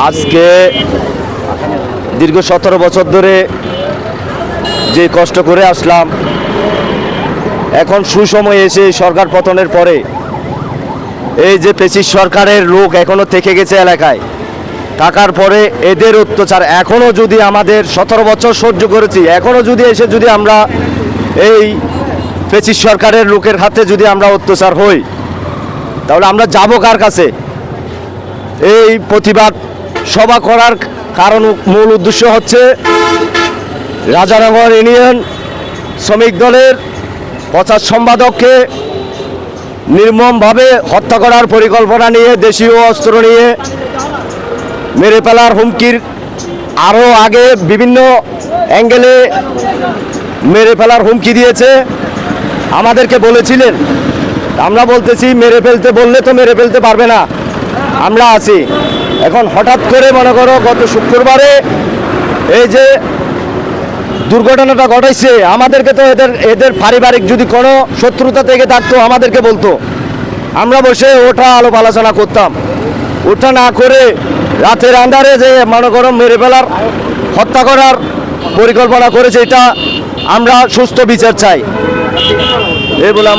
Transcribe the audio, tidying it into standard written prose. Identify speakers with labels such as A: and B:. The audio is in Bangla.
A: আজকে দীর্ঘ 17 বছর ধরে যে কষ্ট করে আসলাম, এখন সুসময় এসে সরকার পতনের পরে এই যে পেশির সরকারের লোক এখনো থেকে গেছে এলাকায় থাকার পরে এদের অত্যাচার এখনো যদি আমাদের 17 বছর সহ্য করেছি, এখনো যদি এসে যদি আমরা এই পেশির সরকারের লোকের হাতে যদি আমরা অত্যাচার হই, তাহলে আমরা যাব কার কাছে? এই প্রতিবাদ সভা করার কারণ মূল উদ্দেশ্য হচ্ছে রাজানগর ইউনিয়ন শ্রমিক দলের প্রচার সম্পাদককে নির্মমভাবে হত্যা করার পরিকল্পনা নিয়ে, দেশীয় অস্ত্র নিয়ে মেরে ফেলার হুমকির আরও আগে বিভিন্ন অ্যাঙ্গেলে মেরে ফেলার হুমকি দিয়েছে। আমাদেরকে বলেছিলেন, আমরা বলতেছি মেরে ফেলতে বললে তো মেরে ফেলতে পারবে না, আমরা আছি। এখন হঠাৎ করে মনে করো গত শুক্রবারে এই যে দুর্ঘটনাটা ঘটাইছে, আমাদেরকে তো এদের পারিবারিক যদি কোনো শত্রুতা থেকে থাকতো আমাদেরকে বলতো, আমরা বসে ওটা আলাপ আলোচনা করতাম। ওটা না করে রাতের আন্ধারে যে মনে করো মেরে ফেলার, হত্যা করার পরিকল্পনা করেছে, এটা আমরা সুস্থ বিচার চাই এই বলে